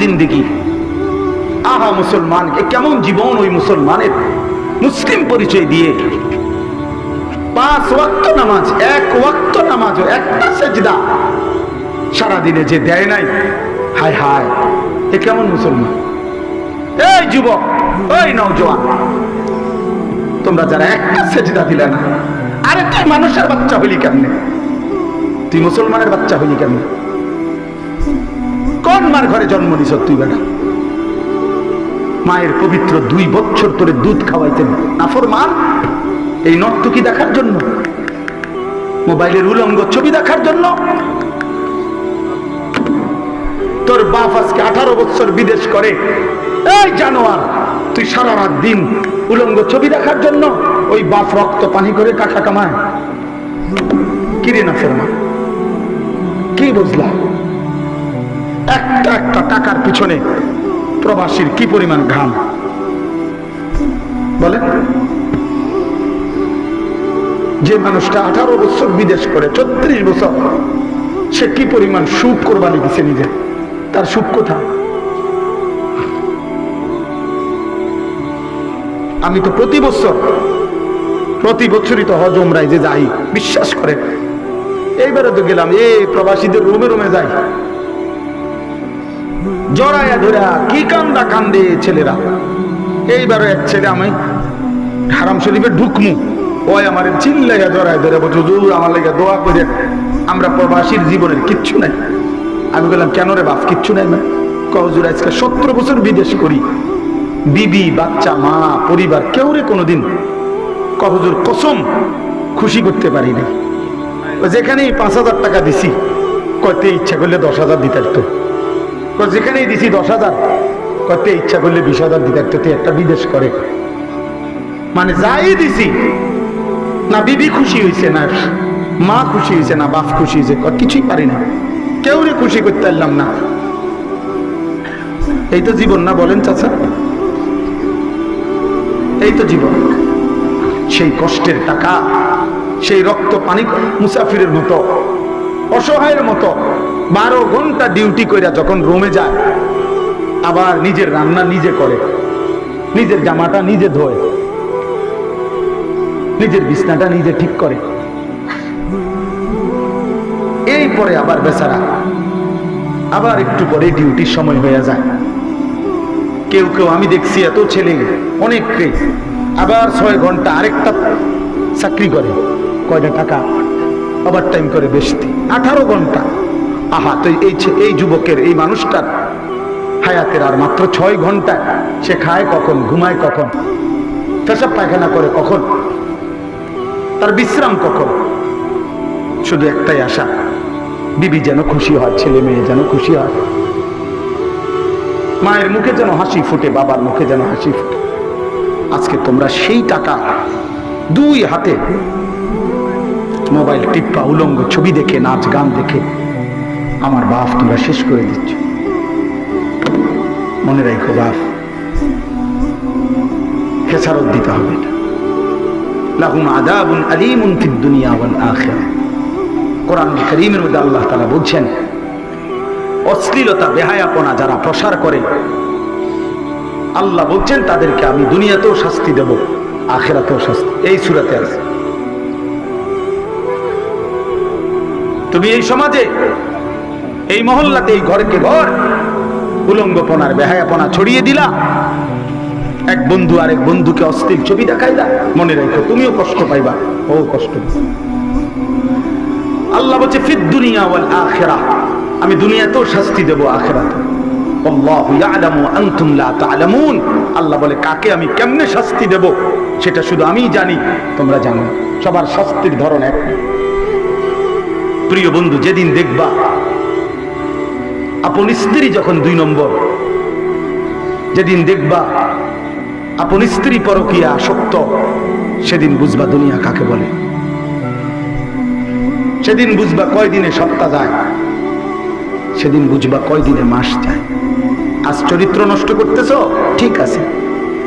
জিন্দেগি, আহা মুসলমান, কেমন জীবন ওই মুসলমানের। মুসলিম পরিচয় দিয়ে 5 ওয়াক্ত নামাজ, 1 ওয়াক্ত নামাজ, একটা সেজদা সারাদিনে যে দেয় নাই, হায় হায়, এ কেমন মুসলমান? এই যুবক, ওই নওজোয়ান, তোমরা যারা একটা সেজদা দিলে না, আরে তুই মানুষের বাচ্চা হইলি কেমনে? তুই মুসলমানের বাচ্চা হইলি কেমনে? কোন মার ঘরে জন্ম নিছ তুই? বেটা, মায়ের পবিত্র 2 বছর তোরে দুধ খাওয়াইতেন, নাফরমান। এই নর্তকী দেখার জন্য, মোবাইলের উলঙ্গ ছবি দেখার জন্য? তোর বাপ আজকে 18 বছর বিদেশ করে, এই জানোয়ার, তুই সারা রাত দিন উলঙ্গ ছবি দেখার জন্য ওই বাপ রক্ত পানি করে টাকা কামায়। কিরে নাফরমান, কি বুঝলা? একটা একটা টাকার পিছনে প্রবাসীর কি পরিমাণ ঘাম বলে? যে মানুষটা 18 বছর বিদেশ করে, 34 বছর, সে কি পরিমাণ সুখ কোরবানি দিছে নিজে, তার সুখ কোথায়? আমি তো প্রতি বছরই তো হজ উমরায় যে যাই, বিশ্বাস করে। এইবারে তো গেলাম, এই প্রবাসীদের রুমে রুমে যাই, জড়াইয়া ধরা কি কান্দা কান্দে ছেলেরা। এইবারও এক ছেলে, আমি হারাম শরীফে ঢুকমু, ওই আমার চিল্লাইয়া জড়ায় ধরে বলছে, হুজুর আমার লেগে দোয়া করে, আমরা প্রবাসীর জীবনের কিচ্ছু নাই। আমি বললাম, কেন রে বাপ, কিচ্ছু নাই? হুজুর আজকে 17 বছর বিদেশ করি, বিবি বাচ্চা মা পরিবার কেউ রে কোনোদিন হুজুর কসম খুশি করতে পারি না। যেখানেই 5,000 টাকা দিছি, কয়তে ইচ্ছা করলে 10,000 দিতে পারতো, যেখানেই দিছি 10,000, কয়তে ইচ্ছা করলে 20,000 দিতে পারতো। একটা বিদেশ করে মানে যাই দিছি, না বিবি খুশি হয়েছে, না মা খুশি হয়েছে, না বাপ খুশি হয়েছে, কিছুই পারি না, কেউ রে খুশি করতে পারলাম না। এই তো জীবন না বলেন চাচা? এই তো জীবন। সেই কষ্টের টাকা, সেই রক্ত পানি মুসাফিরের মতো, অসহায়ের মতো 12 ঘন্টা ডিউটি কইরা যখন রুমে যায়, আবার নিজের রান্না নিজে করে, নিজের জামাটা নিজে ধোয়, নিজের বিছনাটা নিজে ঠিক করে, এই পরে আবার বেচারা আবার একটু পরে ডিউটির সময় হয়ে যায়। কেউ কেউ আমি দেখছি, এত ছেলে অনেককে আবার 6 ঘন্টা আরেকটা চাকরি করে, কয়টা টাকা ওভার টাইম করে, বেশি 18 ঘন্টা। আহা, তো এই যুবকের, এই মানুষটার হায়াতের আর মাত্র 6 ঘন্টা। সে খায় কখন, ঘুমায় কখন, পেশাব পায়খানা করে কখন, তার বিশ্রাম কখন? শুধু একটাই আশা, বিবি যেন খুশি হয়, ছেলে মেয়ে যেন খুশি হয়, মায়ের মুখে যেন হাসি ফুটে, বাবার মুখে যেন হাসি ফুটে। আজকে তোমরা সেই টাকা 2 হাতে মোবাইল টিপা, উলঙ্গ ছবি দেখে, নাচ গান দেখে আমার বাপ তোমরা শেষ করে দিচ্ছ। মনে রাখো বাপ, খেসারত দিতে হবে। লাহুম আযাবুন আলীমুন ফিদ দুনিয়া ওয়াল আখিরাহ। কোরআন কারীমের মধ্যে আল্লাহ তাআলা বলছেন, অশ্লীলতা বেহায়াপনা যারা প্রসার করে, আল্লাহ বলছেন তাদেরকে আমি দুনিয়াতেও শাস্তি দেব, আখিরাতেও শাস্তি। এই সূরাতে আছে। তুমি এই সমাজে, এই মহল্লাতে, এই ঘরকে ঘর উলঙ্গপনার বেহায়াপনা ছড়িয়ে দিলা, এক বন্ধু আরেক বন্ধুকে অশ্লীল ছবি দেখাইলা, মনে রাখো তুমিও কষ্ট পাইবা, ও কষ্ট। আল্লাহ বলছে ফিদ দুনিয়া ওয়াল আখিরাহ, আমি দুনিয়াতেও শাস্তি দেব, আখিরাতে। আল্লাহু ইয়ালামু ওয়া আনতুম লা তা'লামুন। আল্লাহ বলে কাকে আমি কেমনে শাস্তি দেব সেটা শুধু আমিই জানি, তোমরা জানো। সবার শাস্তির ধরন এক। প্রিয় বন্ধু, যেদিন দেখবা আপন স্ত্রী যখন 2 নম্বর, যেদিন দেখবা আপন স্ত্রী পরকীয়া আসক্ত, সেদিন বুঝবা দুনিয়া কাকে বলে। সেদিন বুঝবা কয়দিনে সপ্তাহ যায়, সেদিন বুঝবা কয়দিনে মাস যায়। আজ চরিত্র নষ্ট করতেছ, ঠিক আছে,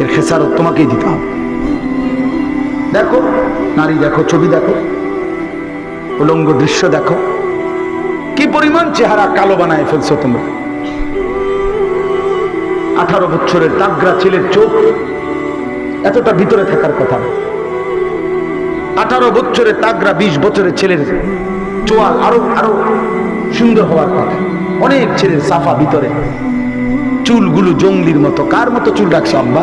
এর খেসারত তোমাকেই দিতে হবে। দেখো নারী, দেখো ছবি, দেখো উলঙ্গ দৃশ্য, দেখো কি পরিমাণ চেহারা কালো বানায় ফেলছো তোমরা। 18 বছরের তাগড়া ছেলের চোখ এতটা ভিতরে থাকার কথা না। 18 বছরের তাগড়া 20 বছরের ছেলের চোয়াল আরো আরো সুন্দর হওয়ার কথা। অনেক ছেলের সাফা ভিতরে, চুলগুলো জঙ্গলির মতো। কার মতো চুল রাখছো আব্বা?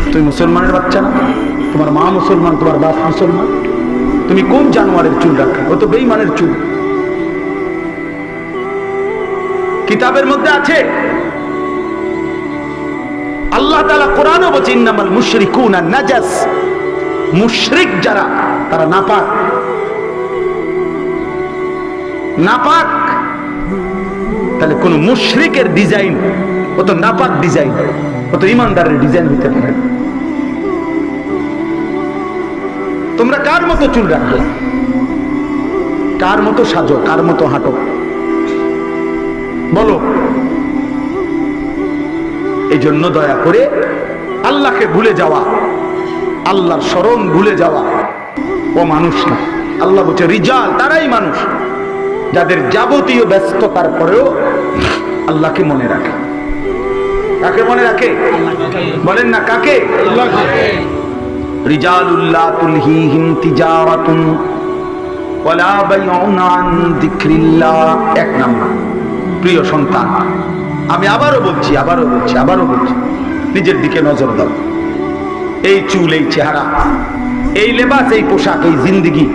তুমি মুসলমানের বাচ্চা না? তোমার মা মুসলমান, তোমার বাপ মুসলমান, তুমি কোন জানোয়ারের চুল রাখো? ও তো বেঈমানের চুল। কিতাবের মধ্যে আছে, আল্লাহ তাআলা কোরআনও বলেছেন ইন্নামাল মুশরিকুনা নাজাস, মুশরিক যারা তারা নাপাক। নাপাক তাহলে কোন মুশরিকের ডিজাইন ও তো নাপাক ডিজাইন, ও তো ইমানদারের ডিজাইন হতে পারে। তোমরা কার মতো চুল রাখবে? কার মতো সাজো? কার মতো হাঁটো? বলো। এই জন্য দয়া করে আল্লাহকে ভুলে যাওয়া, আল্লাহর স্মরণ ভুলে যাওয়া ও মানুষ না। আল্লাহ বলছে রিজাল, তারাই মানুষ যাদের যাবতীয় ব্যস্ততার পরেও আল্লাহকে মনে রাখে। কাকে মনে রাখে? বলেন না কাকে? রিজালুল্লাহ তুলহিহিম তিজারাতুন ওয়ালা বাইউন আন যিকরিল্লাহ। এক নাম্বার। প্রিয় সন্তান, আমি আবারও বলছি, নিজের দিকে নজর দাও। এই চুল, এই চেহারা, এই লেবাস, এই পোশাক, এই জিন্দেগি,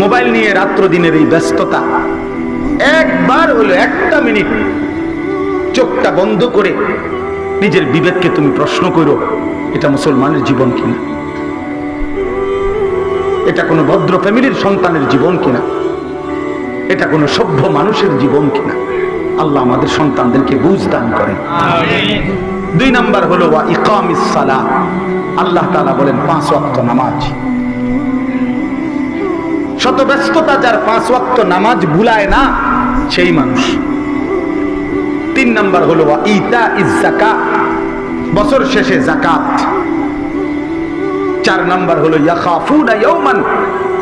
মোবাইল নিয়ে রাত্র দিনের এই ব্যস্ততা, একবার হলো একটা মিনিট চোখটা বন্ধ করে নিজের বিবেককে তুমি প্রশ্ন করো, এটা মুসলমানের জীবন কিনা? এটা কোনো ভদ্র ফ্যামিলির সন্তানের জীবন কিনা? এটা কোনো সভ্য মানুষের জীবন কিনা? আল্লাহ আমাদের সন্তানদেরকে বুঝ দান করেন। দুই নাম্বার হলো ওয়া ইকামিস সালাহ। আল্লাহ তাআলা বলেন 5 ওয়াক্ত নামাজ। শত ব্যস্ততা যার 5 ওয়াক্ত নামাজ ভুলায় না, সেই মানুষ। 3 নাম্বার হলো ওয়া ইতাইজ যাকাত, বছর শেষে যাকাত। 4 নাম্বার হলো ইয়াখাফুনা ইয়াওমান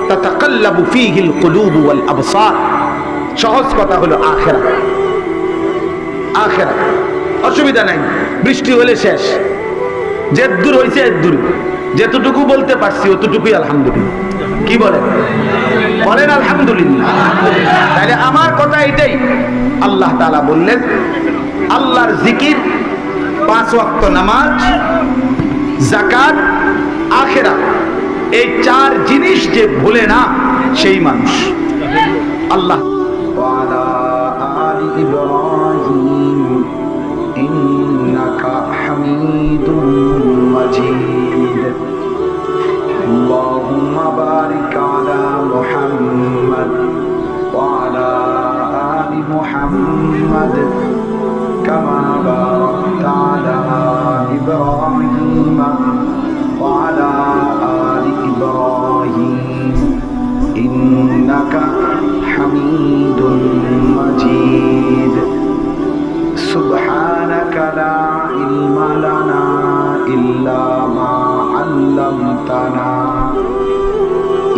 তাতাকাল্লাবু ফীহিল কুলুবু ওয়াল আবসার। সহজ কথা হলো আখিরাত। আখিরাত অসুবিধা নাই, বৃষ্টি হলে শেষ, যেদূর হইছে এদূর, যেতটুকু বলতে পারছি অতটুকুই আলহামদুলিল্লাহ। কি বলেন? বলেন আলহামদুলিল্লাহ। তাহলে আমার কথা এটাই। আল্লাহ তাআলা বললেন আল্লাহর জিকির, 5 ওয়াক্ত নামাজ, যাকাত, আখিরাত, এই 4 জিনিস যে ভুলে না সেই মানুষ। আল্লাহ ওয়ালা আলি ইব্রাহিম ইন্নাকা হামিদুম মাজিদ। আল্লাহুম্মা বারিক আলা মুহাম্মাদ ওয়া আলা আলি মুহাম্মাদ কামা বারাকতা আলা ইব্রাহিম ওয়া আলা আলি ইব্রাহিম ইন্নাকা হামিদুম মাজিদ। সুবহানাকা লা ইলমা লানা ইল্লা মা আল্লামতানা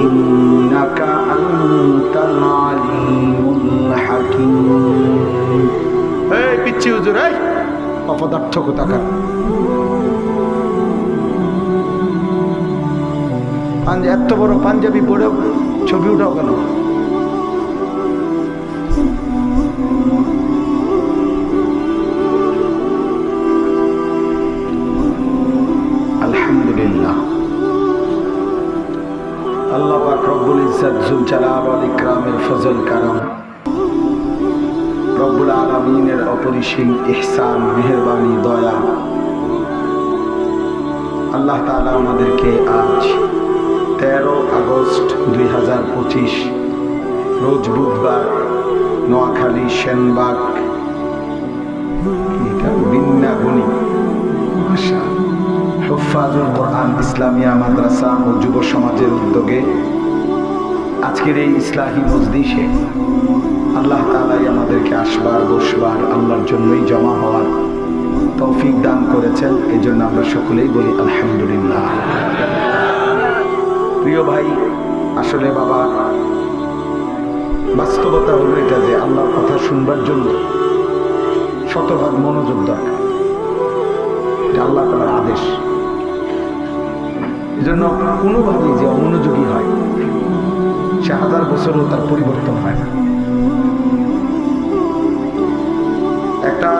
ইন্নাকা আনতাল আলিমুল হাকীম। এই পিচ্চি হুজুর, এই অপদার্থ কোথাকার। এত বড় পাঞ্জাবি পরে ছবি উঠাও কেন? আলহামদুলিল্লাহ। আল্লাহ পাক রব্বুল ইজ্জত যুল জালাল ওয়াল ইকরামের ফজল কারাম, রব্বুল আলামিনের অপরিসীম ইহসান, মেহেরবানি, দয়া। আল্লাহ তাআলা আমাদেরকে আজ 13 আগস্ট 2025 রোজ বুধবার নোয়াখালী সেনবাগ বিন্নাগুনি হুফাজুল কোরআন ইসলামিয়া মাদ্রাসা ও যুব সমাজের উদ্যোগে আজকের এই ইসলাহি মজলিসে আল্লাহ তাআলাই আমাদেরকে আসবার, বসবার, আল্লাহর জন্যই জমা হওয়ার তৌফিক দান করেছেন। এই জন্য আমরা সকলেই বলি আলহামদুলিল্লাহ। প্রিয় ভাই, আসলে বাবা, বাস্তবতা হলো এটা যে আল্লাহর কথা শুনবার জন্য শতভাগ মনোযোগ দরকার। এটা আল্লাহ তাআলার আদেশ। এই জন্য কোনোভাবেই যে অমনোযোগী হয় সে 1000 বছরও তার পরিবর্তন হয় না। একটা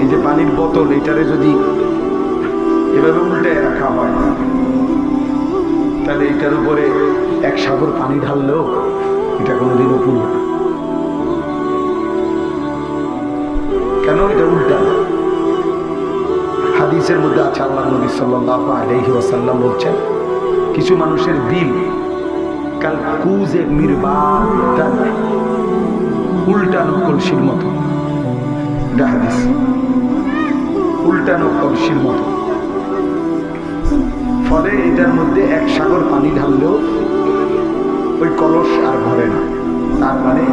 এই যে পানির বোতল, এটারে যদি এভাবে উল্টে রাখা হয় তাহলে এটার উপরে 1 সাগর পানি ঢাললেও এটা কোনোদিনও পুরো না। কেন? এটা উল্টা। হাদিসের মধ্যে আছে, আল্লাহ নবী সাল্লাল্লাহু আলাইহি ওয়াসাল্লাম বলছেন, কিছু মানুষের দিল কাল কুজে মিরবাতান, উল্টানো কলসির মতো। এটা হাদিস, উল্টানো কলসির মতো। ফলে এটার মধ্যে 1 সাগর পানি ঢাললেও ওই কলস আর ভরে না। তার মানে